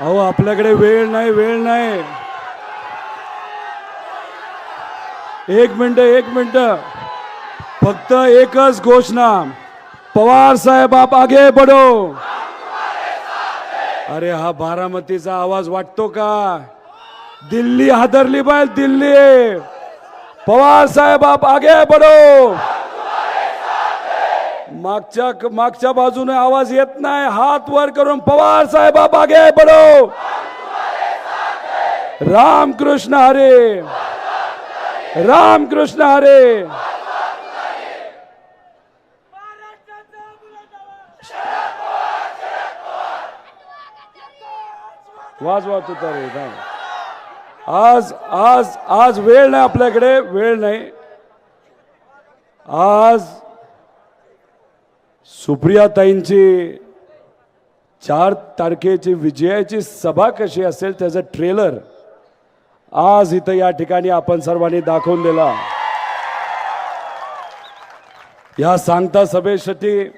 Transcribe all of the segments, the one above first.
अहो आपल्याकडे वेळ नाही, वेळ नाही. एक मिनिट फक्त एकच घोषणा. पवार साहेब आप आगे बढ़ो. अरे हा बारामतीचा आवाज वाटतो का? दिल्ली हादरली पाहिजे, दिल्ली. पवार साहेब आप आगे बढ़ो. मागच्या बाजूने आवाज येत नाही. हात वर करून पवार साहेब आप आगे बढ़ो. राम कृष्ण हरे, राम कृष्ण हरे. वाजवा तुतारी. आज आज आज वेळ नाही, आपल्याकडे वेळ नाही. आज सुप्रियाताईंची 4 तारखेची विजयाची सभा कशी असेल त्याचं ट्रेलर आज इथं या ठिकाणी आपण सर्वांनी दाखवून दिला. या सांगता सभेसाठी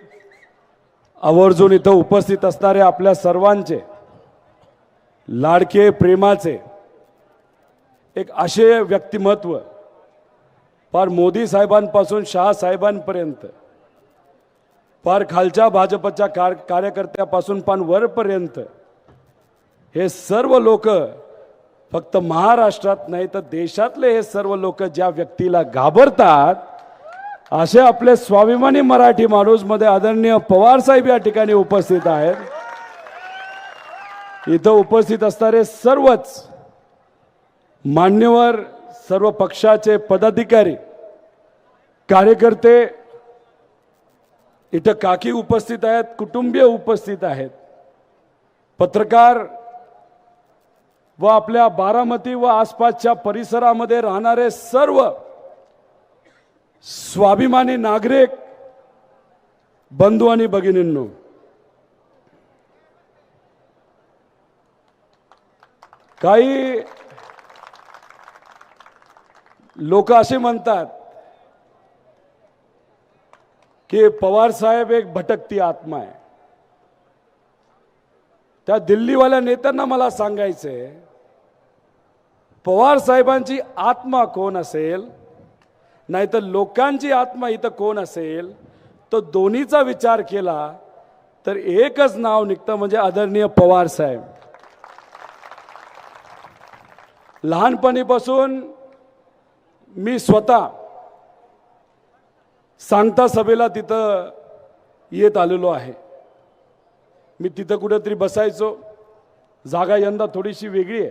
आवर्जून इथं उपस्थित असणारे आपल्या सर्वांचे लाडके प्रेमाचे एक असे व्यक्तिमत्व, फार मोदी साहेबांपासून शहा साहेबांपर्यंत, फार खालच्या भाजपच्या कार्यकर्त्यापासून पण वरपर्यंत हे सर्व लोक, फक्त महाराष्ट्रात नाही तर देशातले हे सर्व लोक ज्या व्यक्तीला घाबरतात, असे आपले स्वाभिमानी मराठी माणूस मध्ये आदरणीय पवार साहेब या ठिकाणी उपस्थित आहेत. इथं उपस्थित असणारे सर्वच मान्यवर, सर्व पक्षाचे पदाधिकारी, कार्यकर्ते, इथं काकी उपस्थित आहेत, कुटुंबीय उपस्थित आहेत, पत्रकार व आपल्या बारामती व आसपासच्या परिसरामध्ये राहणारे सर्व स्वाभिमानी नागरिक बंधू आणि भगिनींनो, काही लोक असे म्हणतात की पवार साहेब एक भटकती आत्मा आहे. त्या दिल्लीवाल्या नेत्यांना मला सांगायचंय, पवार साहेबांची आत्मा कोण असेल, नाहीतर लोकांची आत्मा इथं कोण असेल, तो दोन्हीचा विचार केला तर एकच नाव निघतं, म्हणजे आदरणीय पवार साहेब. लहानपणीपासून मी स्वतः सांगता सभेला तिथं येत आलेलो आहे. मी तिथं कुठेतरी बसायचो. जागा यंदा थोडीशी वेगळी आहे,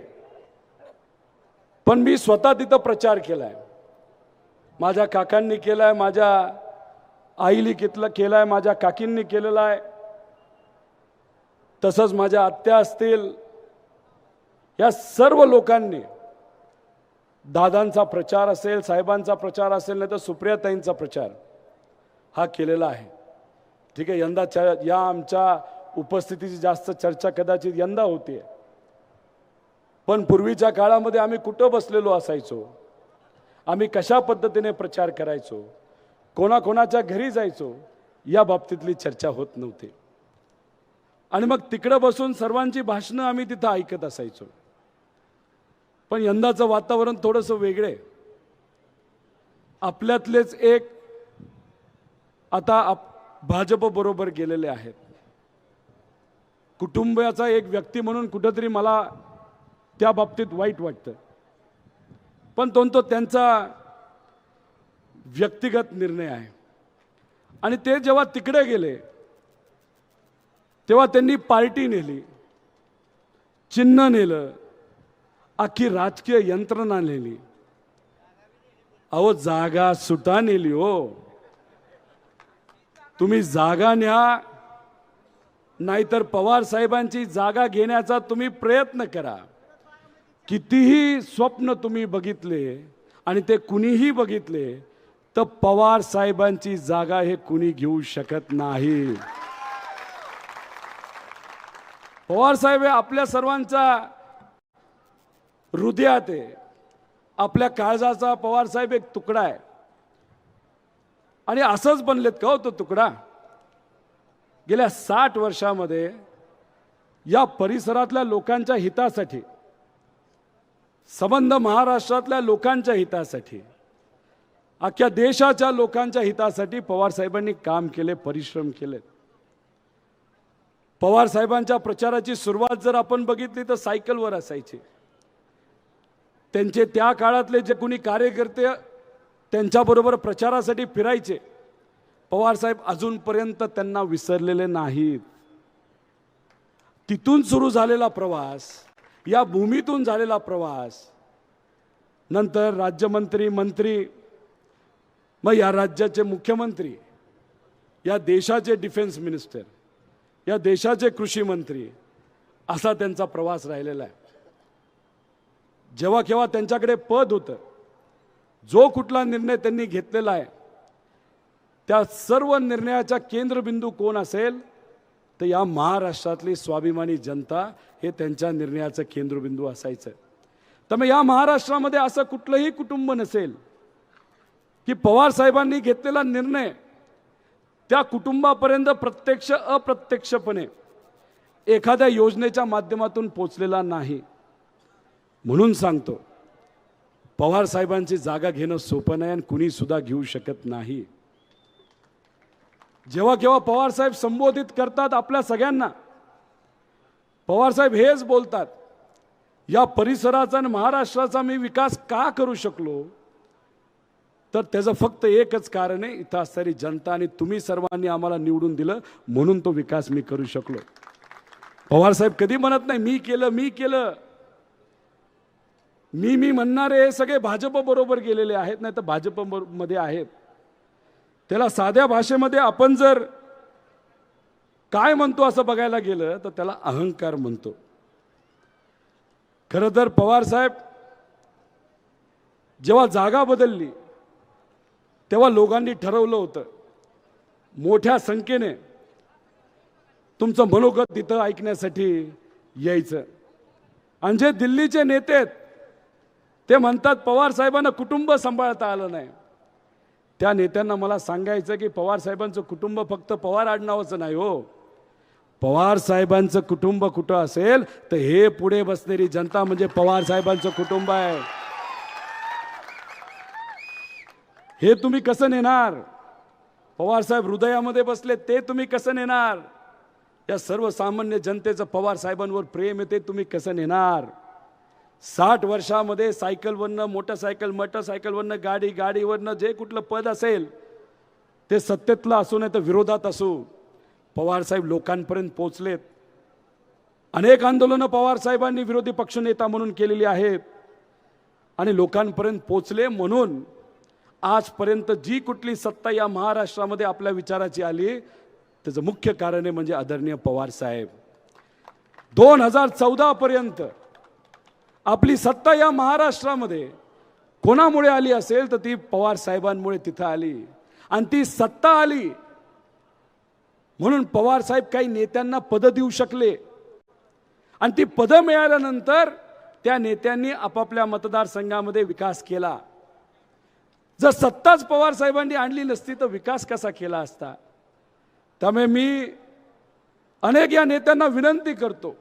पण मी स्वतः तिथं प्रचार केलाय. माझ्या काकांनी केलाय, माझ्या आईली केलाय, माझ्या काकींनी केलेला आहे, तसंच माझ्या आत्या असतील, या सर्व लोकांनी दादांचा प्रचार असेल, साहेबांचा प्रचार असेल, नाही तर सुप्रियाताईंचा प्रचार हा केलेला आहे. ठीक आहे, यंदा या आमच्या उपस्थितीची जास्त चर्चा कदाचित यंदा होते, पण पूर्वीच्या काळामध्ये आम्ही कुठं बसलेलो असायचो, आम्ही कशा पद्धतीने प्रचार करायचो, कोणाकोणाच्या घरी जायचो, या बाबतीतली चर्चा होत नव्हती. आणि मग तिकडं बसून सर्वांची भाषणं आम्ही तिथं ऐकत असायचो. पण यंदाचं वातावरण थोडंसं वेगळे. आपल्यातलेच एक आता भाजप बरोबर गेलेले आहेत. कुटुंबाचा एक व्यक्ती म्हणून कुठेतरी मला त्या बाबतीत वाईट वाटतं, पण तो त्यांचा व्यक्तिगत निर्णय आहे. आणि ते जेव्हा तिकडे गेले तेव्हा त्यांनी पार्टी नेली, चिन्ह नेलं, अख्खी राजकीय यंत्रणा नेली. अहो जागा सुटा नेली हो. तुम्ही जागा न्या, नाहीतर पवार साहेबांची जागा घेण्याचा तुम्ही प्रयत्न करा. कितीही स्वप्न तुम्ही बघितले आणि ते कुणीही बघितले, तर पवार साहेबांची जागा हे कुणी घेऊ शकत नाही. पवार साहेब हे आपल्या सर्वांचा हृदयात आहे, आपल्या काळजाचा पवार साहेब एक तुकडा आहे. आणि असंच बनलेत का हो तो तुकडा? गेल्या 60 वर्षामध्ये या परिसरातल्या लोकांच्या हितासाठी, संबंध महाराष्ट्रातल्या लोकांच्या हितासाठी, अख्ख्या देशाच्या लोकांच्या हितासाठी पवार साहेबांनी काम केले, परिश्रम केले. पवार साहेबांच्या प्रचाराची सुरुवात जर आपण बघितली तर सायकलवर असायची. त्यांचे त्या काळातले जे कोणी कार्यकर्ते त्यांच्याबरोबर प्रचारासाठी फिरायचे, पवार साहेब अजूनपर्यंत त्यांना विसरलेले नाहीत. तिथून सुरू झालेला प्रवास, या भूमीतून झालेला प्रवास, नंतर राज्यमंत्री, मंत्री, मग या राज्याचे मुख्यमंत्री, या देशाचे डिफेन्स मिनिस्टर, या देशाचे कृषी मंत्री, असा त्यांचा प्रवास राहिलेला आहे. जेव्हा केव्हा त्यांच्याकडे पद होतं, जो कुठला निर्णय त्यांनी घेतलेला आहे त्या सर्व निर्णयाचा केंद्रबिंदू कोण असेल तर या महाराष्ट्रातली स्वाभिमानी जनता हे त्यांच्या निर्णयाचं केंद्रबिंदू असायचं. त्यामुळे या महाराष्ट्रामध्ये असं कुठलंही कुटुंब नसेल की पवार साहेबांनी घेतलेला निर्णय त्या कुटुंबापर्यंत प्रत्यक्ष अप्रत्यक्षपणे एखाद्या योजनेच्या माध्यमातून पोचलेला नाही. म्हणून सांगतो, पवार साहेबांची जागा घेणं सोपं नाही आणि कुणी सुद्धा घेऊ शकत नाही. जेव्हा केव्हा पवार साहेब संबोधित करतात आपल्या सगळ्यांना, पवार साहेब हेच बोलतात, या परिसराचा आणि महाराष्ट्राचा मी विकास का करू शकलो तर त्याचं फक्त एकच कारण आहे, इथं असणारी जनता आणि तुम्ही सर्वांनी आम्हाला निवडून दिलं म्हणून तो विकास मी करू शकलो. पवार साहेब कधी म्हणत नाही मी केलं मी केलं. मी म्हणणारे हे सगळे भाजप बरोबर गेलेले आहेत, नाही तर भाजप मध्ये आहेत. त्याला साध्या भाषेमध्ये आपण जर काय म्हणतो असं बघायला गेलं तर त्याला अहंकार म्हणतो. खरं तर पवार साहेब जेव्हा जागा बदलली तेव्हा लोकांनी ठरवलं होतं मोठ्या संख्येने तुमचं मनोगत तिथं ऐकण्यासाठी यायचं. आणि जे दिल्लीचे नेते आहेत ते म्हणतात पवार साहेबांना कुटुंब सांभाळता आलं नाही. त्या नेत्यांना मला सांगायचं की पवार साहेबांचं कुटुंब फक्त पवार आडनावाचं नाही हो. पवार साहेबांचं कुटुंब कुठं असेल तर हे पुढे बसणारी जनता म्हणजे पवार साहेबांचं कुटुंब आहे. हे तुम्ही कसं नेणार? पवार साहेब हृदयामध्ये बसले ते तुम्ही कसं नेणार? या सर्वसामान्य जनतेचं पवार साहेबांवर प्रेम आहे ते तुम्ही कसं नेणार? 60 वर्षामध्ये सायकलवरनं मोटरसायकलवरनं गाडीवरनं जे कुठलं पद असेल ते सत्तेतलं असो नाही तर विरोधात असो, पवार साहेब लोकांपर्यंत पोहोचलेत. अनेक आंदोलनं पवार साहेबांनी विरोधी पक्षनेता म्हणून केलेली आहेत आणि लोकांपर्यंत पोहोचले. म्हणून आजपर्यंत जी कुठली सत्ता या महाराष्ट्रामध्ये आपल्या विचाराची आली त्याचं मुख्य कारण आहे म्हणजे आदरणीय पवार साहेब. 2014 पर्यंत आपली सत्ता या महाराष्ट्रामध्ये कोणामुळे आली असेल तर ती पवार साहेबांमुळे तिथं आली. आणि ती सत्ता आली म्हणून पवार साहेब काही नेत्यांना पद देऊ शकले आणि ती पद मिळाल्यानंतर त्या नेत्यांनी आपापल्या मतदारसंघामध्ये विकास केला. जर सत्ताच पवार साहेबांनी आणली नसती तर विकास कसा केला असता? त्यामुळे मी अनेक या नेत्यांना विनंती करतो,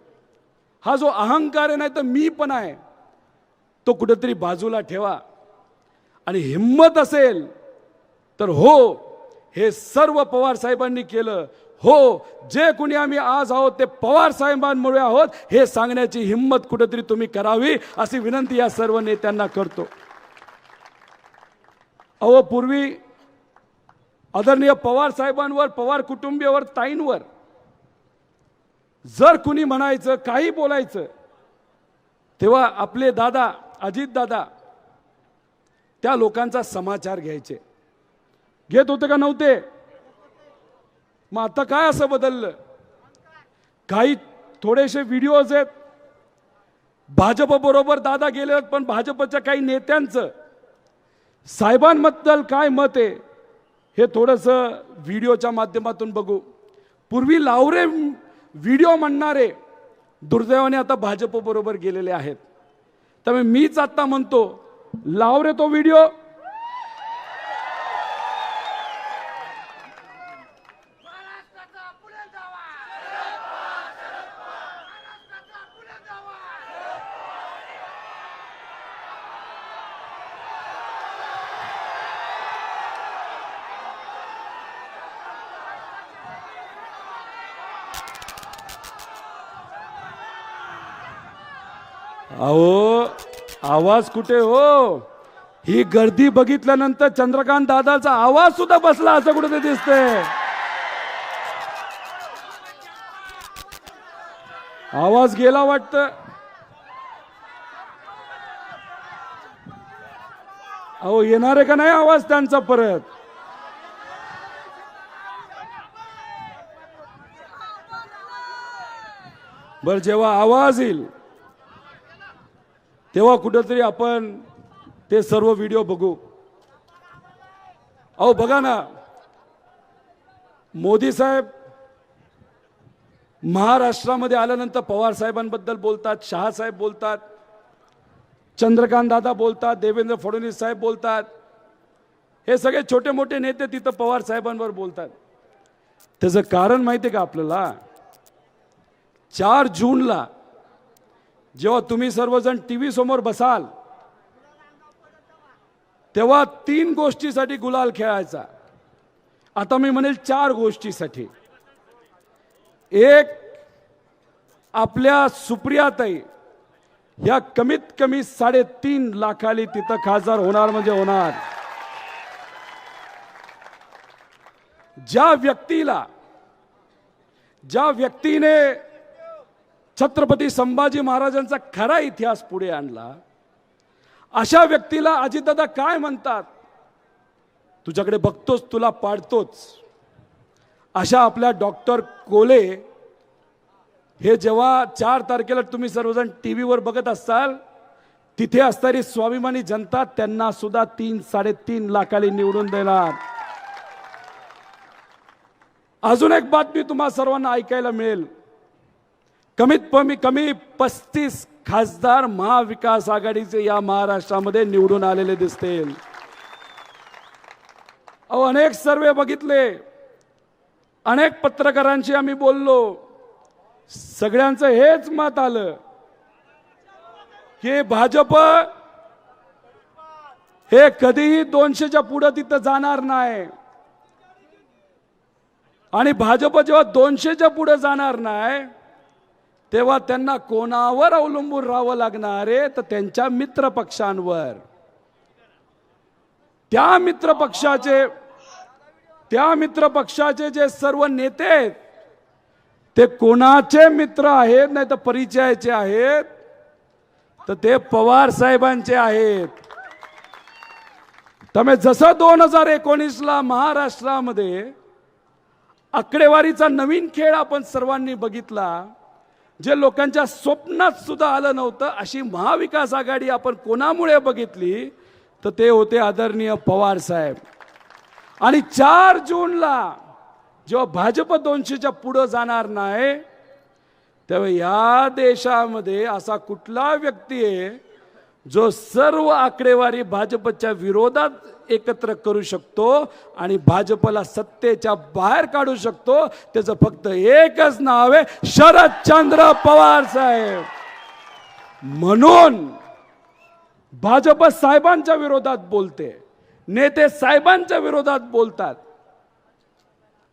हा जो अहंकार आहे नाही तर मी पण आहे तो कुठेतरी बाजूला ठेवा आणि हिम्मत असेल तर हो हे सर्व पवार साहेबांनी केलं, हो जे कुणी आम्ही आज आहोत ते पवार साहेबांमुळे आहोत हे सांगण्याची हिम्मत कुठेतरी तुम्ही करावी अशी विनंती या सर्व नेत्यांना करतो. अहो पूर्वी आदरणीय पवार साहेबांवर, पवार कुटुंबियावर, ताईंवर जर कुणी म्हणायचं काही बोलायचं तेव्हा आपले दादा अजित दादा त्या लोकांचा समाचार घ्यायचे. घेत होते का नव्हते? मग आता काय असं बदललं? काही थोडेसे व्हिडिओज आहेत भाजप बरोबर दादा गेले पण भाजपच्या काही नेत्यांचं साहेबांबद्दल काय मत आहे हे थोडंसं व्हिडिओच्या माध्यमातून बघू. पूर्वी लावरे व्हिडिओ म्हणणारे दुर्दैवाने आता भाजप बरोबर गेलेले आहेत. त्यामुळे मीच आता म्हणतो लावरे तो व्हिडिओ अहो आवाज कुठे हो? ही गर्दी बघितल्यानंतर चंद्रकांत दादाचा आवाज सुद्धा बसला असं कुठे दिसतंय. आवाज गेला वाटतं. अहो येणार आहे का नाही आवाज त्यांचा परत? बर जेव्हा आवाज येईल तेव्हा कुठेतरी आपण ते सर्व व्हिडिओ बघू. अहो बघा ना, मोदी साहेब महाराष्ट्रामध्ये आल्यानंतर पवार साहेबांबद्दल बोलतात, शहा साहेब बोलतात, चंद्रकांत दादा बोलतात, देवेंद्र फडणवीस साहेब बोलतात. हे सगळे छोटे मोठे नेते तिथं पवार साहेबांवर बोलतात. त्याचं कारण माहिती आहे का आपल्याला? 4 जूनला जेव्हा तुम्ही सर्वजण टीव्ही समोर बसाल तेव्हा 3 गोष्टीसाठी गुलाल खेळायचा. आता मी म्हणेल 4 गोष्टीसाठी. एक, आपल्या सुप्रियाताई या कमीत कमी 3.5 लाखाली तिथं खासदार होणार म्हणजे होणार. ज्या व्यक्तीने छत्रपती संभाजी महाराजांचा खरा इतिहास पुढे आणला, अशा व्यक्तीला अजितदादा काय म्हणतात? तुझ्याकडे बघतोच तुला पाडतोच. अशा आपल्या डॉक्टर कोले हे जेव्हा 4 तारखेला तुम्ही सर्वजण टीव्हीवर बघत असाल, तिथे असणारी स्वाभिमानी जनता त्यांना सुद्धा 3-3.5 लाखाली निवडून देणार. अजून एक बातमी तुम्हा सर्वांना ऐकायला मिळेल. कमी 35 खासदार महाविकास आघाडीचे या महाराष्ट्रामध्ये निवडून आलेले दिसतील. अहो अनेक सर्वे बघितले, अनेक पत्रकारांशी आम्ही बोललो, सगळ्यांचं हेच मत आलं की भाजप हे कधीही 200च्या पुढे तिथं जाणार नाही. आणि भाजप जेव्हा 200च्या पुढे जाणार नाही तेव्हा त्यांना कोणावर अवलंबून राहावं लागणार आहे? तर त्यांच्या मित्र पक्षांवर. त्या मित्र पक्षाचे जे सर्व नेते आहेत ते कोणाचे मित्र आहेत? नाही तर परिचयाचे आहेत, तर ते पवार साहेबांचे आहेत. त्यामुळे जसं 2019ला महाराष्ट्रामध्ये आकडेवारीचा नवीन खेळ आपण सर्वांनी बघितला, जे लोकांच्या स्वप्नात सुद्धा आलं नव्हतं, अशी महाविकास आघाडी आपण कोणामुळे बघितली? तर ते होते आदरणीय पवार साहेब. आणि 4 जूनला जेव्हा भाजप 200च्या पुढे जाणार नाही तेव्हा या देशामध्ये असा कुठला व्यक्ती आहे जो सर्व आकडेवारी भाजपच्या विरोधात एकत्र करू शकतो आणि भाजपला सत्तेच्या बाहेर काढू शकतो? त्याचं फक्त एकच नाव आहे, शरदचंद्र पवार साहेब. म्हणून भाजप साहेबांच्या विरोधात बोलते, नेते साहेबांच्या विरोधात बोलतात.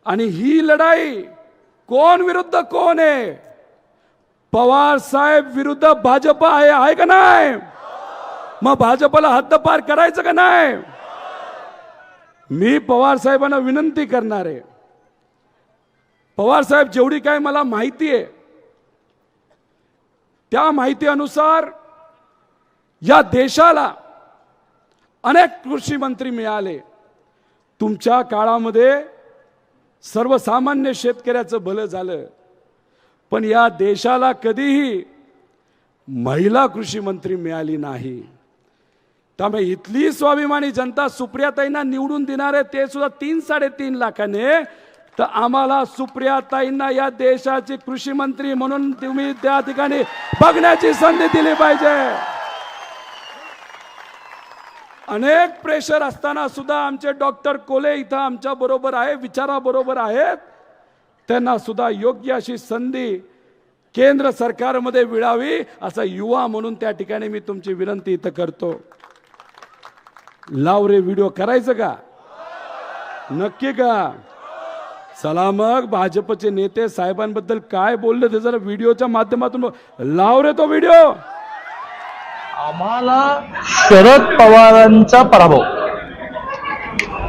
आणि ही लढाई कोण विरुद्ध कोण आहे? पवार साहेब विरुद्ध भाजप आहे का नाही? मग भाजपला हद्दपार करायचं का नाही? मी पवार साहेबांना विनंती करणार आहे, पवार साहेब जेवढी काय मला माहिती आहे त्या माहिती अनुसार या देशाला अनेक कृषी मंत्री मिळाले. तुमच्या काळामध्ये सर्वसामान्य शेतकऱ्याचं भलं झालं, पण या देशाला कधीही महिला कृषी मंत्री मिळाली नाही. त्यामुळे इथली स्वाभिमानी जनता सुप्रियाताईंना निवडून देणार आहे, ते सुद्धा 3-3.5 लाखाने. तर आम्हाला सुप्रियाताईंना या देशाची कृषी मंत्री म्हणून तुम्ही त्या ठिकाणी बघण्याची संधी दिली पाहिजे. अनेक प्रेशर असताना सुद्धा आमचे डॉक्टर कोले इथं आमच्या बरोबर आहे, विचाराबरोबर आहेत. त्यांना सुद्धा योग्य अशी संधी केंद्र सरकारमध्ये मिळावी असं युवा म्हणून त्या ठिकाणी मी तुमची विनंती इथं करतो. लाव रे व्हिडिओ करायचं का? नक्की का? चला मग भाजपचे नेते साहेबांबद्दल काय बोलले ते जरा व्हिडिओच्या माध्यमातून लाव रे तो व्हिडिओ. आम्हाला शरद पवारांचा पराभव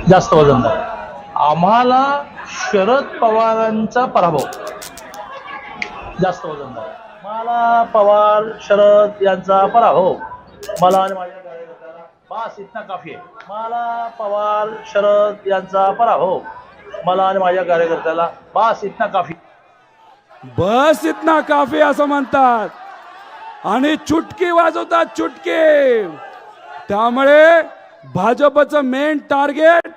जास्त वजनदार. आम्हाला शरद पवारांचा पराभव जास्त वजनदार. मला पवार शरद यांचा पराभव. मला आणि माझ्या कार्यकर्त्याला बस इतना काफी आहे. मला पवार शरद यांचा पराभव. मला आणि माझ्या कार्यकर्त्याला बस इतना काफी. बस इतना काफी असं म्हणतात आणि चुटकी वाजवतात, चुटकी. त्यामुळे भाजपचं मेन टार्गेट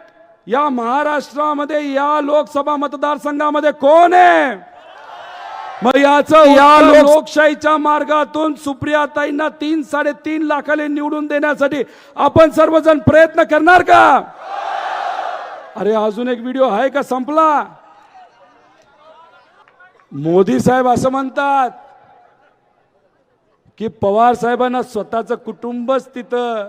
या महाराष्ट्रामध्ये या लोकसभा मतदारसंघामध्ये कोण आहे? मग या लोकशाहीच्या मार्गातून सुप्रियाताईंना 3-3.5 लाखाने निवडून देण्यासाठी आपण सर्वजण प्रयत्न करणार का? अरे अजून एक व्हिडिओ आहे का? संपला. मोदी साहेब असं म्हणतात की पवार साहेबांना स्वतःचं कुटुंबच तिथं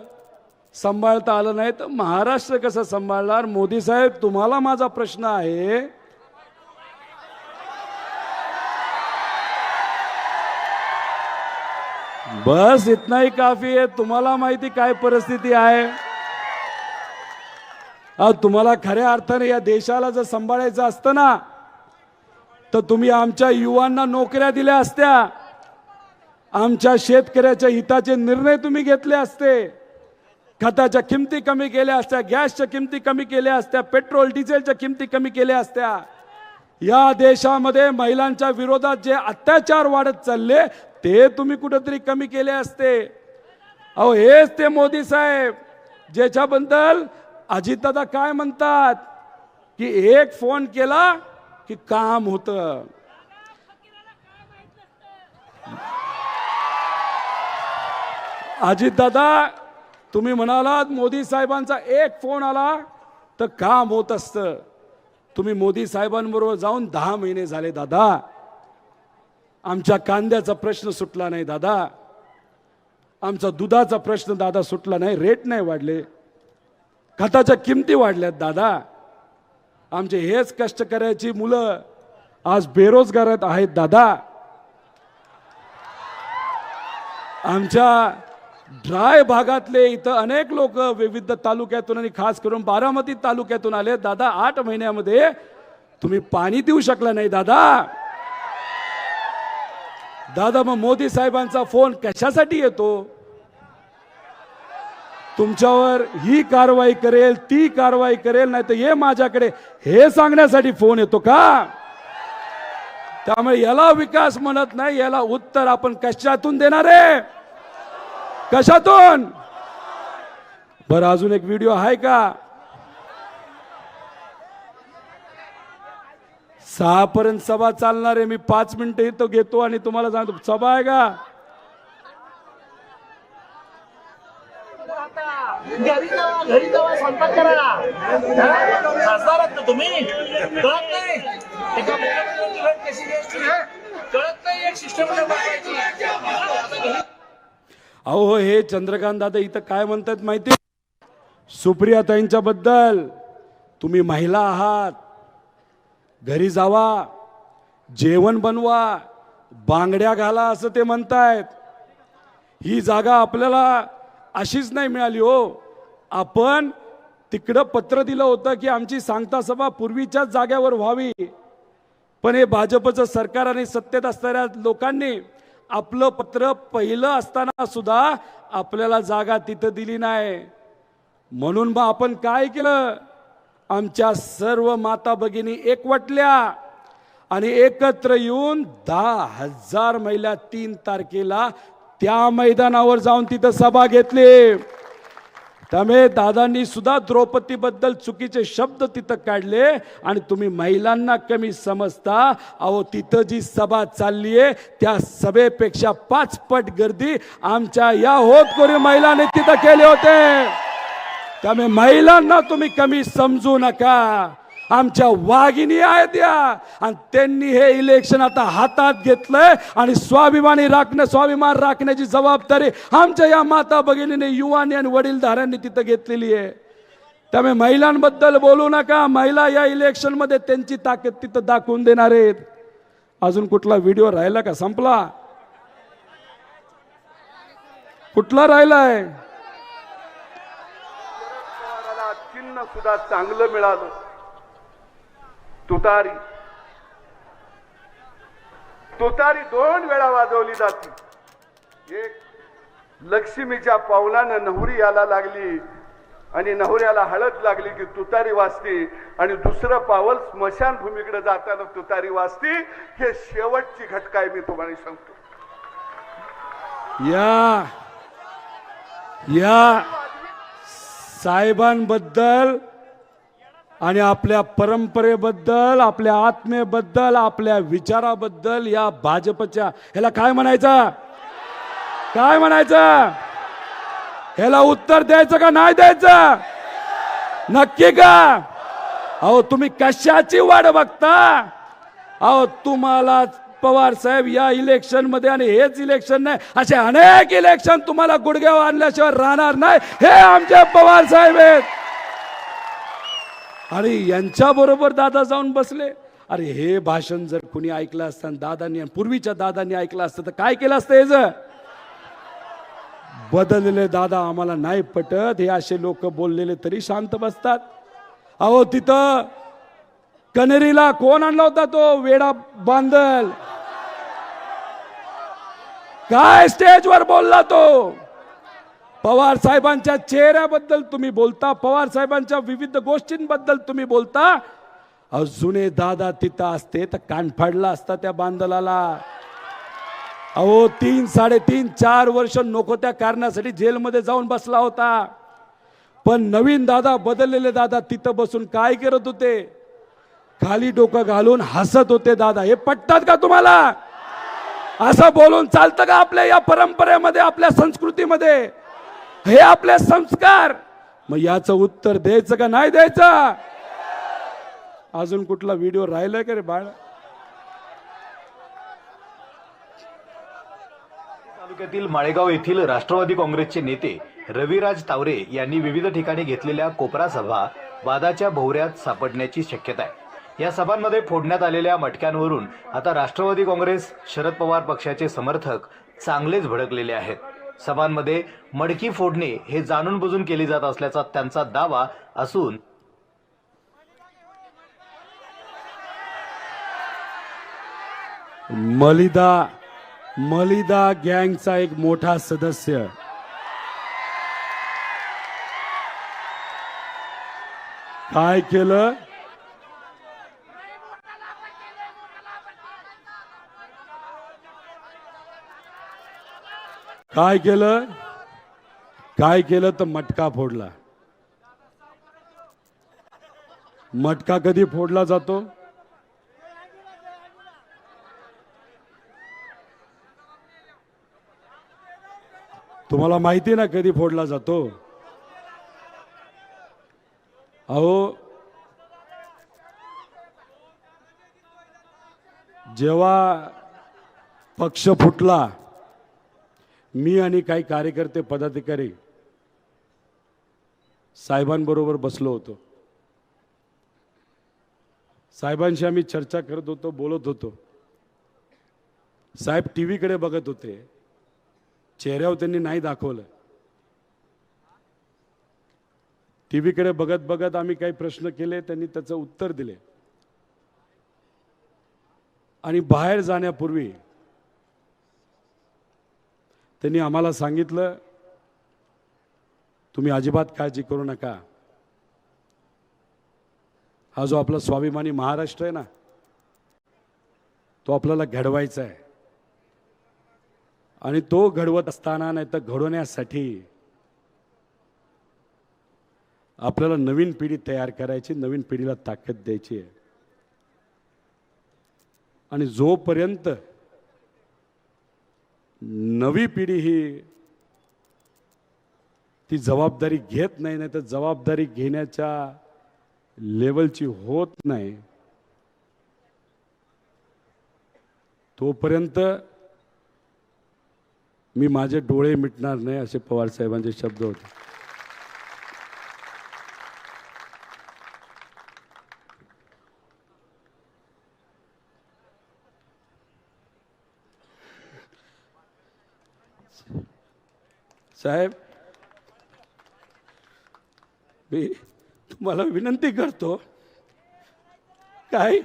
सांभाळता आलं नाही तर महाराष्ट्र कसं सांभाळणार? मोदी साहेब, तुम्हाला माझा प्रश्न आहे, बस इतना ही काफी आहे. तुम्हाला माहिती काय परिस्थिती आहे. तुम्हाला खऱ्या अर्थाने या देशाला जर सांभाळायचं असतं ना तर तुम्ही आमच्या युवांना नोकऱ्या दिल्या असत्या, आमच्या शेतकऱ्याच्या हिताचे निर्णय तुम्ही घेतले असते, खताच्या किमती कमी केल्या असत्या, गॅसच्या किमती कमी केल्या असत्या, पेट्रोल डिझेलच्या किमती कमी केल्या असत्या. या देशामध्ये महिलांच्या विरोधात जे अत्याचार वाढत चालले ते तुम्ही कुठेतरी कमी केले असते. अहो हेच ते मोदी साहेब ज्याच्याबद्दल अजितदादा काय म्हणतात की एक फोन केला की काम होतं. अजितदादा, तुम्ही म्हणालात मोदी साहेबांचा एक फोन आला तर काम होत असतं. तुम्ही मोदी साहेबांबरोबर जाऊन 10 महिने झाले दादा. आमच्या कांद्याचा प्रश्न सुटला नाही दादा, आमचा दुधाचा प्रश्न दादा सुटला नाही, रेट नाही वाढले, खताच्या किमती वाढल्यात दादा. आमचे हेच कष्टकऱ्याची मुलं आज बेरोजगार आहेत दादा. आमच्या ड्राय भागातले इथं अनेक लोक विविध तालुक्यातून आणि खास करून बारामती तालुक्यातून आले दादा. 8 महिन्यामध्ये तुम्ही पाणी देऊ शकला नाही दादा. दादा मग मोदी साहेबांचा फोन कशासाठी येतो? तुमच्यावर ही कारवाई करेल, ती कारवाई करेल, नाही तर ये माझ्याकडे हे सांगण्यासाठी फोन येतो का? त्यामुळे याला विकास म्हणत नाही, याला उत्तर आपण कशातून देणार आहे? कशातून? बरं अजून एक व्हिडिओ आहे का? 6 पर्यंत सभा चालणार आहे. मी 5 मिनिटं इथं घेतो आणि तुम्हाला सांगतो सभा आहे का? घरी जावा स्वयंपाक करा. खासदार आहात ना तुम्ही, कळत नाही एका कळत नाही एक सिस्टम. अहो हे चंद्रकांत दादा इथं काय म्हणतात माहिती? सुप्रियाताईंच्या बद्दल, तुम्ही महिला आहात, घरी जावा, जेवण बनवा, बांगड्या घाला असं ते म्हणतायत. ही जागा आपल्याला अशीच नाही मिळाली हो. आपण तिकडं पत्र दिलं होतं की आमची सांगता सभा पूर्वीच्याच जाग्यावर व्हावी, पण हे भाजपचं सरकार आणि सत्तेत असणाऱ्या लोकांनी आपलं पत्र पहिलं असताना सुद्धा आपल्याला जागा तिथं दिली नाही. म्हणून मग आपण काय केलं? आमच्या सर्व माता भगिनी एकवटल्या आणि एकत्र येऊन 10,000 महिला 3 तारखेला त्या मैदानावर जाऊन तिथं सभा घेतली. त्यामुळे दादांनी सुद्धा द्रौपदीबद्दल चुकीचे शब्द तिथं काढले आणि तुम्ही महिलांना कमी समजता. अहो तिथं जी सभा चालली आहे त्या सभेपेक्षा 5 पट गर्दी आमच्या या होतकरू महिलांनी तिथं केले होते. त्यामुळे महिलांना तुम्ही कमी समजू नका. आमच्या वाघिणी आहेत या, आणि त्यांनी हे इलेक्शन आता हातात घेतलंय आणि स्वाभिमान राखण्याची जबाबदारी आमच्या या माता भगिनीने, युवांनी आणि वडीलधाऱ्यांनी तिथं घेतलेली आहे. त्यामुळे महिलांबद्दल बोलू नका. महिला या इलेक्शन मध्ये त्यांची ताकद तिथं दाखवून देणार आहेत. अजून कुठला व्हिडिओ राहिला का? संपला. कुठला राहिलाय? पवाराला चिन्ह सुद्धा चांगलं मिळालं, तुतारी. तुतारी 2 वेळा वाजवली जाते. एक लक्ष्मीच्या पावलानं नहुरी याला लागली आणि नहुऱ्याला हळद लागली की तुतारी वाजते, आणि दुसरं पावल स्मशानभूमीकडे जाताना तुतारी वाजते. हे शेवटची घटका आहे, मी तुम्हाला सांगतो. या साहेबांबद्दल आणि आपल्या परंपरेबद्दल, आपल्या आत्मेबद्दल, आपल्या विचाराबद्दल या भाजपच्या ह्याला काय म्हणायचं? काय म्हणायचं? ह्याला उत्तर द्यायचं का नाही द्यायचं? नक्की का? अहो तुम्ही कशाची वाट बघता? अहो तुम्हाला पवार साहेब या इलेक्शन मध्ये, आणि हेच इलेक्शन नाही, असे अनेक इलेक्शन तुम्हाला गुडघ्यावर आणल्याशिवाय राहणार नाही. हे आमचे पवार साहेब आहेत. आणि यांच्या बरोबर दादा जाऊन बसले. अरे हे भाषण जर कुणी ऐकलं असतं, दादांनी, पूर्वीच्या दादांनी ऐकलं असतं तर काय केलं असतं? हेच बदललेले दादा आम्हाला नाही पटत, हे असे लोक बोललेले तरी शांत बसतात. अहो तिथं कनेरीला कोण आणला होता? तो वेडा बांदल. काय स्टेजवर बोलला तो? पवार साहेबांच्या चेहऱ्याबद्दल तुम्ही बोलता, पवार साहेबांच्या विविध गोष्टींबद्दल तुम्ही बोलता. अजूनही दादा तिथं असते तर कान फाडला असता त्या बांदलाला. अहो 3, 3.5, 4 वर्ष नको त्या कारणासाठी जेलमध्ये जाऊन बसला होता. पण नवीन दादा, बदललेले दादा तिथं बसून काय करत होते? खाली डोकं घालून हसत होते दादा. हे पटतात का तुम्हाला? असं बोलून चालतं का आपल्या या परंपरेमध्ये, आपल्या संस्कृतीमध्ये? हे आपले संस्कार. मग याचं उत्तर द्यायचं का नाही द्यायचं? अजून कुठला व्हिडिओ राहिलाय का रे बाळ? तालुक्यातील माळेगाव येथील राष्ट्रवादी काँग्रेसचे नेते रविराज तावरे यांनी विविध ठिकाणी घेतलेल्या कोपरा सभा वादाच्या भोवऱ्यात सापडण्याची शक्यता आहे. या सभांमध्ये फोडण्यात आलेल्या मटक्यांवरून आता राष्ट्रवादी काँग्रेस, शरद पवार पक्षाचे समर्थक चांगलेच भडकलेले आहेत. सभांमध्ये मडकी फोडणे हे जाणून बुजून केले जात असल्याचा त्यांचा दावा असून मलिदा गँगचा एक मोठा सदस्य काय केलं? काय केलं? काय केलं तर मटका फोडला. मटका कधी फोडला जातो? तुम्हाला माहिती ना कधी फोडला जातो? अहो जेव्हा पक्ष फुटला, मी आणि काही कार्यकर्ते, पदाधिकारी साहेबांबरोबर बसलो होतो. साहेबांशी आम्ही चर्चा करत होतो, बोलत होतो. साहेब टीव्हीकडे बघत होते, चेहऱ्यावर त्यांनी नाही दाखवलं. टीव्हीकडे बघत बघत आम्ही काही प्रश्न केले, त्यांनी त्याचं उत्तर दिले. आणि बाहेर जाण्यापूर्वी त्यांनी आम्हाला सांगितलं, तुम्ही अजिबात काळजी करू नका. हा जो आपला स्वाभिमानी महाराष्ट्र आहे ना, तो आपल्याला घडवायचा आहे. आणि तो घडवत असताना, नाही तर घडवण्यासाठी आपल्याला नवीन पिढी तयार करायची, नवीन पिढीला ताकद द्यायची आहे. आणि जोपर्यंत नवी पिढी ही ती जबाबदारी घेत नाही, नाही तर जबाबदारी घेण्याच्या लेवलची होत नाही, तोपर्यंत मी माझे डोळे मिटणार नाही, असे पवार साहेबांचे शब्द होते. साहेब, मी तुम्हाला विनंती करतो, काय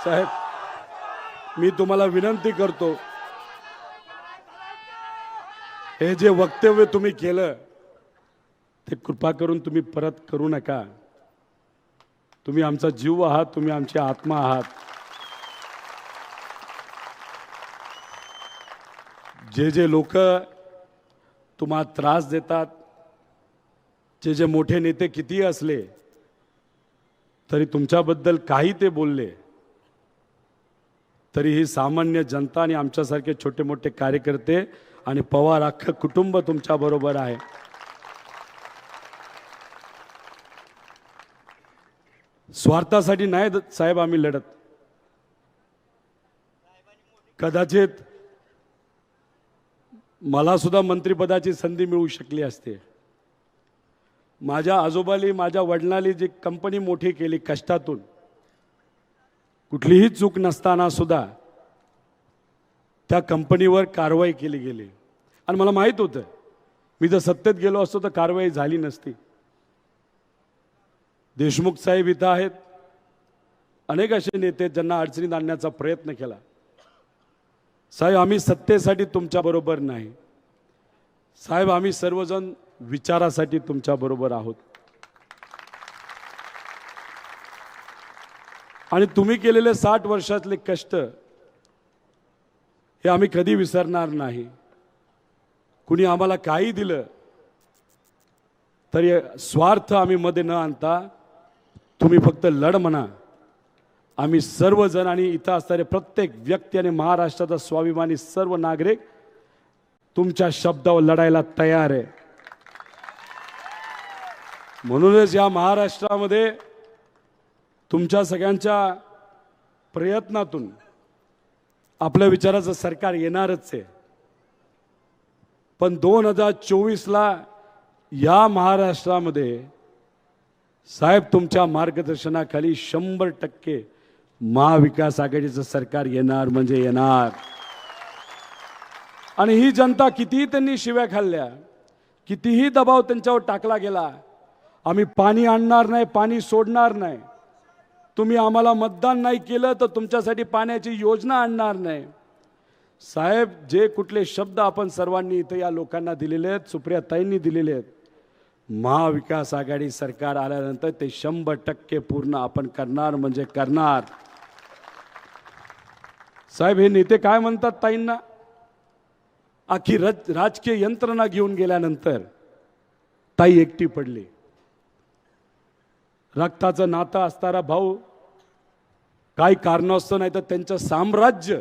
साहेब, मी तुम्हाला विनंती करतो, हे जे वक्तव्य तुम्ही केलं ते कृपा करून तुम्ही परत करू नका. तुम्ही आमचा जीव आहात, तुम्ही आमची आत्मा आहात. जे जे लोक तुम्हाला त्रास देतात, जे जे मोठे नेते किती असले तरी तुमच्याबद्दल काही ते बोलले तरी ही सामान्य जनता आणि आमच्यासारखे छोटे मोठे कार्यकर्ते आणि पवार अख्खं कुटुंब तुमच्या बरोबर आहे. स्वार्थासाठी नाही साहेब आम्ही लढत. कदाचित मला सुद्धा मंत्रिपदाची संधी मिळू शकली असते. माझ्या आजोबाली, माझ्या वडिलांनी जी कंपनी मोठी केली कष्टातून, कुठलीही चूक नसताना सुद्धा त्या कंपनीवर कारवाई केली गेली. आणि मला माहीत होतं, मी जर सत्तेत गेलो असतो तर कारवाई झाली नसती. देशमुख साहेब इथं आहेत, अनेक असे नेते ज्यांना अडचणीत आणण्याचा प्रयत्न केला. साहेब, आम्ही सत्तेसाठी तुमच्या बरोबर नाही साहेब, आम्ही सर्वजण विचारासाठी तुमच्या बरोबर आहोत. आणि तुम्ही केलेले 60 वर्षातले कष्ट हे आम्ही कधी विसरणार नाही. कुणी आम्हाला काही दिलं तरी स्वार्थ आम्ही मध्ये न आणता तुम्ही फक्त लढ म्हणा. आम्ही सर्वजण आणि इथं असणारे प्रत्येक व्यक्ती आणि महाराष्ट्राचा स्वाभिमानी सर्व नागरिक तुमच्या शब्दावर लढायला तयार आहे. म्हणूनच या महाराष्ट्रामध्ये तुमच्या सगळ्यांच्या प्रयत्नातून आपल्या विचाराचं सरकार येणारच आहे. पण 2024ला या महाराष्ट्रामध्ये साहेब तुमच्या मार्गदर्शनाखाली 100% महाविकास आघाडीचं सरकार येणार म्हणजे येणार. आणि ही जनता कितीही त्यांनी शिव्या खाल्ल्या, कितीही दबाव त्यांच्यावर टाकला गेला, आम्ही पाणी आणणार नाही, पाणी सोडणार नाही, तुम्ही आम्हाला मतदान नाही केलं तर तुमच्यासाठी पाण्याची योजना आणणार नाही. साहेब, जे कुठले शब्द आपण सर्वांनी इथं या लोकांना दिलेले आहेत, सुप्रियाताईंनी दिलेले आहेत, महाविकास आघाडी सरकार आल्यानंतर ते 100% पूर्ण आपण करणार म्हणजे करणार. साहेब, हे नेते काय म्हणतात ताईंना, आखी राजकीय यंत्रणा घेऊन गेल्यानंतर ताई एकटी पडली. रक्ताचं नातं असणारा भाऊ काही कारणास्तव नाही तर त्यांचं साम्राज्य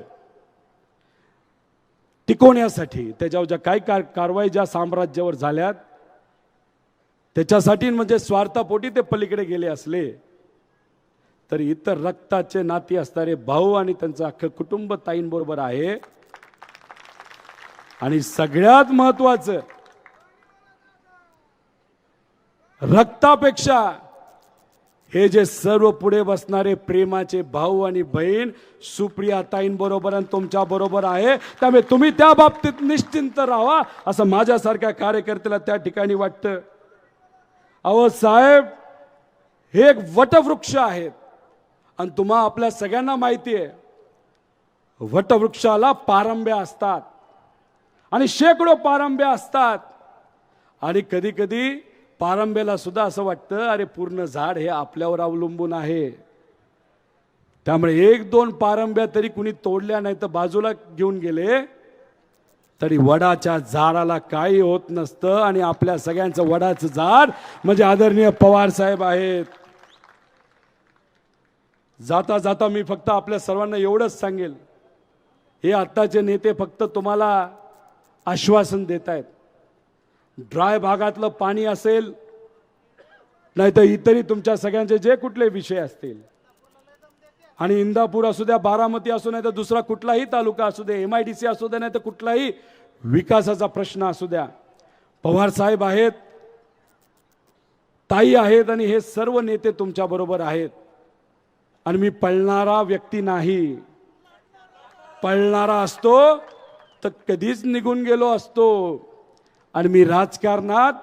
टिकवण्यासाठी त्याच्यावर ज्या काही कारवाई ज्या साम्राज्यावर झाल्यात त्याच्यासाठी म्हणजे स्वार्थापोटी ते पलीकडे गेले असले तरी इतर रक्ताचे नाती असणारे भाऊ आणि त्यांचं अख्खं कुटुंब ताईंबरोबर आहे. आणि सगळ्यात महत्वाचं, रक्तापेक्षा हे जे सर्व पुढे बसणारे प्रेमाचे भाऊ आणि बहीण सुप्रियाताईंबरोबर आणि तुमच्या बरोबर आहे. त्यामुळे तुम्ही त्या बाबतीत निश्चिंत राहा असं माझ्यासारख्या कार्यकर्त्याला त्या ठिकाणी वाटतं. अहो साहेब, हे एक वटवृक्ष आहेत आणि तुम्हा आपल्या सगळ्यांना माहिती आहे, वटवृक्षाला पारंब्या असतात आणि शेकडो पारंब्या असतात. आणि कधी कधी पारंब्याला सुद्धा असं वाटतं अरे पूर्ण झाड हे आपल्यावर अवलंबून आहे. त्यामुळे 1-2 पारंब्या तरी कुणी तोडल्या नाही तर बाजूला घेऊन गेले तरी वडाच्या झाडाला काही होत नसतं. आणि आपल्या सगळ्यांचं वडाचं झाड म्हणजे आदरणीय पवार साहेब आहेत. जाता जाता मी फक्त आपल्या सर्वांना एवढंच सांगेल, हे आत्ताचे नेते फक्त तुम्हाला आश्वासन देत आहेत. ड्राय भागातलं पाणी असेल नाही तर इतरही तुमच्या सगळ्यांचे जे कुठले विषय असतील, आणि इंदापूर असू द्या, बारामती असू नाही तर दुसरा कुठलाही तालुका असू दे, MIDC असू द्या नाही तर कुठलाही विकासाचा प्रश्न असू द्या, पवार साहेब आहेत, ताई आहेत आणि हे सर्व नेते तुमच्या बरोबर आहेत. आणि मी पळणारा व्यक्ती नाही. पळणारा असतो तर कधीच निघून गेलो असतो. आणि मी राजकारणात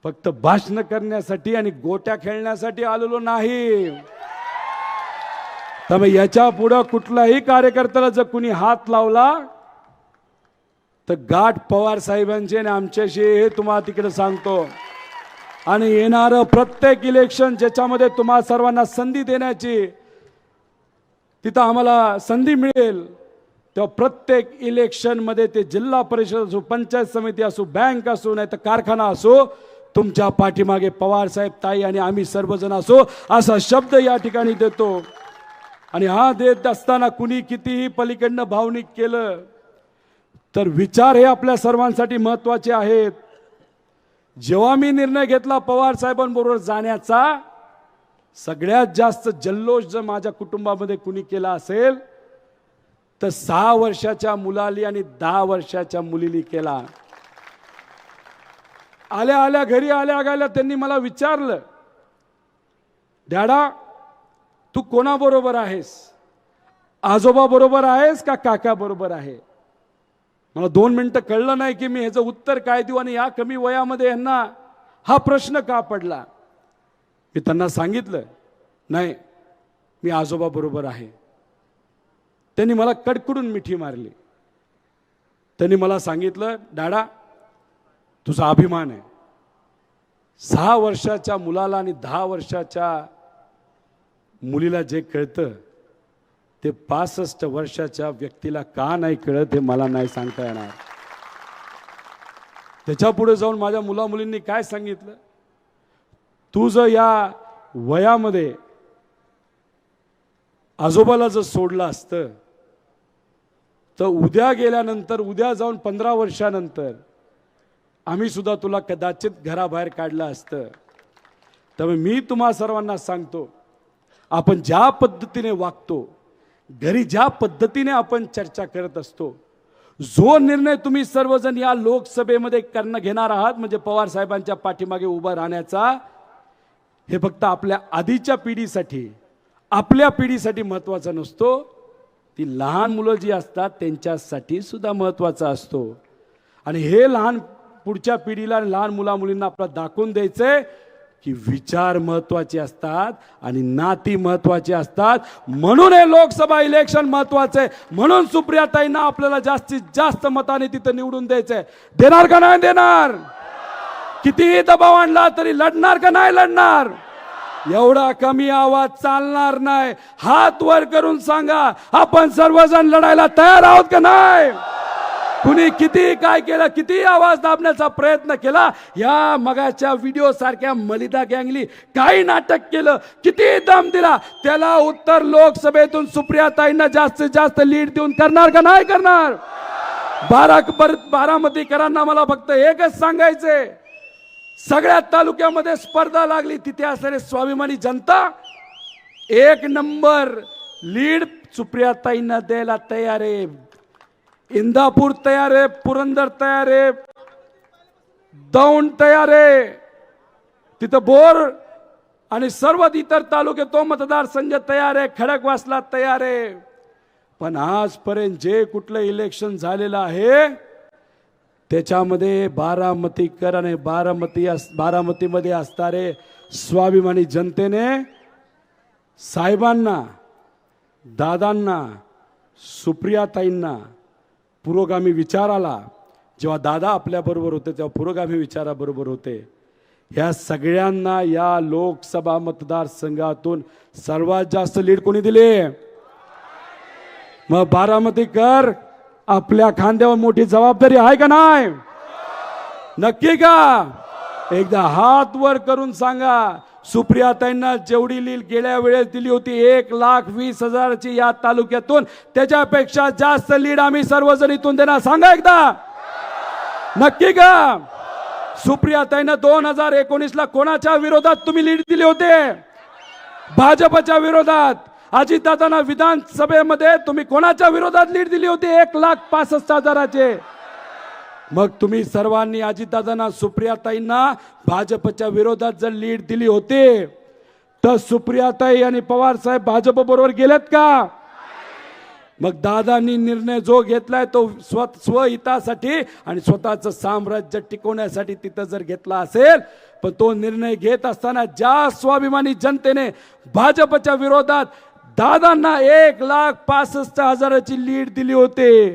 फक्त भाषण करण्यासाठी आणि गोट्या खेळण्यासाठी आलेलो नाही. त्यामुळे याच्या पुढे कुठलाही कार्यकर्त्याला जर कुणी हात लावला तर गाठ पवार साहेबांचे आणि आमच्याशी हे तुम्हाला तिकडे सांगतो. आणि येणारं प्रत्येक इलेक्शन ज्याच्यामध्ये तुम्हा सर्वांना संधी देण्याची तिथं आम्हाला संधी मिळेल, तेव्हा प्रत्येक इलेक्शनमध्ये ते जिल्हा परिषद असो, पंचायत समिती असो, बँक असो नाही तर कारखाना असो, तुमच्या पाठीमागे पवार साहेब, ताई आणि आम्ही सर्वजण असो असा शब्द या ठिकाणी देतो. आणि हा देत असताना कुणी कितीही पलीकडनं भावनिक केलं तर विचार हे आपल्या सर्वांसाठी महत्त्वाचे आहेत. जेव्हा मी निर्णय घेतला पवार साहेबांबरोबर जाण्याचा, सगळ्यात जास्त जल्लोष जर माझ्या कुटुंबामध्ये कुणी केला असेल तर 6 वर्षाच्या मुलाली आणि 10 वर्षाच्या मुलीली केला. आल्या आल्या घरी आल्या गेल्या त्यांनी मला विचारलं, डॅडा तू कोणाबरोबर आहेस? आजोबा बरोबर आहेस का काका बरोबर आहे? मला 2 मिनिटं कळलं नाही की मी ह्याचं उत्तर काय देऊ आणि या कमी वयामध्ये यांना हा प्रश्न का पडला. मी त्यांना सांगितलं, नाही मी आजोबा बरोबर आहे. त्यांनी मला कडकडून मिठी मारली. त्यांनी मला सांगितलं, डाडा तुझा अभिमान आहे. 6 वर्षाच्या मुलाला आणि 10 वर्षाच्या मुलीला जे कळतं ते 65 वर्षाच्या व्यक्तीला का नाही कळत हे मला नाही सांगता येणार. त्याच्या पुढे जाऊन माझ्या मुला मुलींनी काय सांगितलं, तू जर या वयामध्ये आजोबाला जर सोडलं असतं तर उद्या गेल्यानंतर, उद्या जाऊन 15 वर्षानंतर आम्ही सुद्धा तुला कदाचित घराबाहेर काढलं असतं. त्यामुळे मी तुम्हा सर्वांना सांगतो, आपण ज्या पद्धतीने वागतो, घरी ज्या पद्धतीने आपण चर्चा करत असतो, जो निर्णय तुम्ही सर्वजण या लोकसभेमध्ये घेणार आहात म्हणजे पवार साहेबांच्या पाठीमागे उभा राहण्याचा, हे फक्त आपल्या आधीच्या पिढीसाठी, आपल्या पिढीसाठी महत्त्वाचा नसतो, ती लहान मुलं जी असतात त्यांच्यासाठी सुद्धा महत्त्वाचा असतो. आणि हे लहान पुढच्या पिढीला, लहान मुला मुलींना आपल्याला दाखवून द्यायचंय की विचार महत्त्वाचे असतात आणि नाती महत्त्वाचे असतात. म्हणून हे लोकसभा इलेक्शन महत्त्वाचं आहे. म्हणून सुप्रियाताईंना आपल्याला जास्तीत जास्त मताने तिथं निवडून द्यायचंय. देणार का नाही देणार? कितीही दबाव आणला तरी लढणार का नाही लढणार? एवढा कमी आवाज चालणार नाही. हात वर करून सांगा, आपण सर्वजण लढायला तयार आहोत का नाही? कुणी किती काय केलं, किती आवाज दाबण्याचा प्रयत्न केला, या मगाच्या व्हिडिओ सारख्या मलिदा गँगली काही नाटक केलं, किती दम दिला, त्याला उत्तर लोकसभेतून सुप्रियाताईंना जास्तीत जास्त लीड देऊन करणार का नाही करणार? बारामतीकरांना मला फक्त एकच सांगायचंय, सगळ्या तालुक्यामध्ये स्पर्धा लागली, तिथे असणारी स्वाभिमानी जनता 1 नंबर लीड सुप्रियाताईंना द्यायला तयार आहे. इंदापूर तयार आहे, पुरंदर तयार आहे, दौंड तयार आहे, तिथं बोर आणि सर्व इतर तालुके तो मतदारसंघ तयार आहे, खडकवासला तयार आहे. पण आजपर्यंत जे कुठलं इलेक्शन झालेलं आहे त्याच्यामध्ये बारामतीकर आणि बारामतीमध्ये असणारे स्वाभिमानी जनतेने साहेबांना, दादांना, सुप्रियाताईंना पुरोगामी विचाराला, जेव्हा दादा आपल्याबरोबर होते तेव्हा पुरोगामी विचाराबरोबर होते, ह्या सगळ्यांना या लोकसभा मतदारसंघातून सर्वात जास्त लीड कोणी दिले? मग बारामतीकर, आपल्या खांद्यावर मोठी जबाबदारी आहे का नाही? नक्की का? एकदा हात वर करून सांगा. सुप्रियाताईंना जेवढी लीड गेल्या वेळेस दिली होती 1,20,000ची या तालुक्यातून, त्याच्यापेक्षा जास्त लीड आम्ही सर्वजण इथून देणार. सांगा एकदा, नक्की का? सुप्रियाताईंना 2019ला कोणाच्या विरोधात तुम्ही लीड दिले होते? भाजपच्या विरोधात. अजितदादांना विधानसभेमध्ये तुम्ही कोणाच्या विरोधात लीड दिली होती? 1,65,000 मग तुम्ही सर्वांनी अजितदादांना, सुप्रियाताईंना भाजपच्या विरोधात जर लीड दिली होती तर सुप्रियाताई आणि पवार साहेब भाजप बरोबर गेलेत का? मग दादांनी निर्णय जो घेतलाय तो स्वहितासाठी आणि स्वतःचं साम्राज्य टिकवण्यासाठी तिथं जर घेतला असेल, पण तो निर्णय घेत असताना ज्या स्वाभिमानी जनतेने भाजपच्या विरोधात दादांना 1,65,000 लीड दिली होती,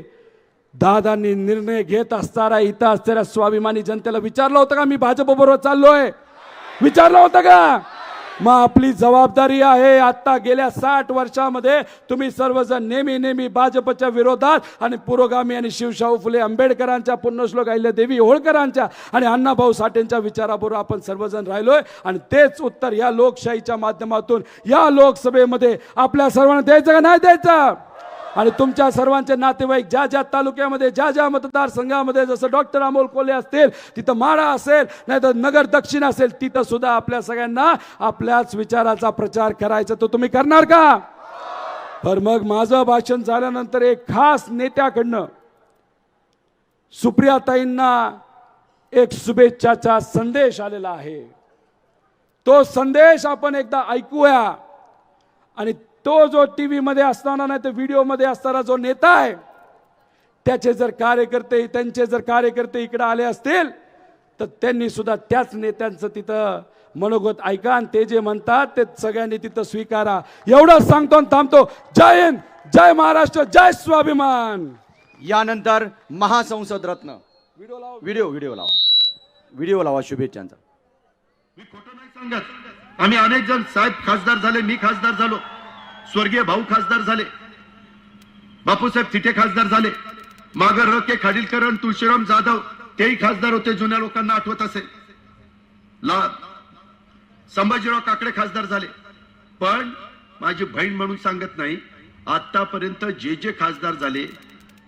दादांनी निर्णय घेत असताना इथं असलेल्या स्वाभिमानी जनतेला विचारलं होतं का मी भाजप बरोबर चाललोय? विचारलं होतं का? मग आपली जबाबदारी आहे, आता गेल्या 60 वर्षामध्ये तुम्ही सर्वजण नेहमी भाजपच्या विरोधात आणि पुरोगामी आणि शिवशाहू फुले आंबेडकरांच्या, पुण्यश्लोक अहिल्यादेवी होळकरांच्या आणि अण्णाभाऊ साठेंच्या विचाराबरोबर आपण सर्वजण राहिलोय. आणि तेच उत्तर या लोकशाहीच्या माध्यमातून या लोकसभेमध्ये आपल्या सर्वांना द्यायचं का नाही द्यायचं? आणि तुमच्या सर्वांचे नातेवाईक ज्या ज्या तालुक्यामध्ये, ज्या ज्या मतदारसंघामध्ये, जसं डॉक्टर अमोल कोल्हे असतील तिथं माढा असेल, नाही तर नगर दक्षिण असेल, तिथं सुद्धा आपल्या सगळ्यांना आपल्याच विचाराचा प्रचार करायचा, तो तुम्ही करणार का? तर मग माझं भाषण झाल्यानंतर एक खास नेत्याकडनं सुप्रियाताईंना एक शुभेच्छाचा संदेश आलेला आहे. तो संदेश आपण एकदा ऐकूया. आणि तो जो टीव्ही मध्ये असताना, नाही तर व्हिडिओ मध्ये असताना जो नेता आहे, त्याचे जर कार्यकर्ते, त्यांचे जर कार्यकर्ते इकडे आले असतील तर त्यांनी सुद्धा त्याच नेत्यांचं तिथं मनोगत ऐका आणि ते जे म्हणतात ते सगळ्यांनी तिथं स्वीकारा. एवढंच सांगतो आणि थांबतो. जय हिंद, जय महाराष्ट्र, जय स्वाभिमान. यानंतर महासंसद रत्न व्हिडिओ लावा शुभेच्छांचा. मी खोटं नाही सांगत. आम्ही अनेक जण, साहेब खासदार झाले, मी खासदार झालो, स्वर्गीय भाऊ खासदार झाले, बापूसाहेब थिटे खासदार झाले, मागर र.के. खाडिलकर आणि तुळशीराम जाधव तेही खासदार होते, जुन्या लोकांना आठवत असेल. संभाजीराव काकडे खासदार झाले. पण माझी बहीण म्हणून सांगत नाही, आतापर्यंत जे जे खासदार झाले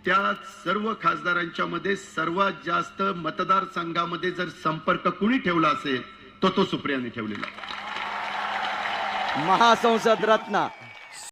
त्या सर्व खासदारांच्या मध्ये सर्वात जास्त मतदारसंघामध्ये जर संपर्क कुणी ठेवला असेल तो सुप्रियाने ठेवलेला. महासंसद रत्न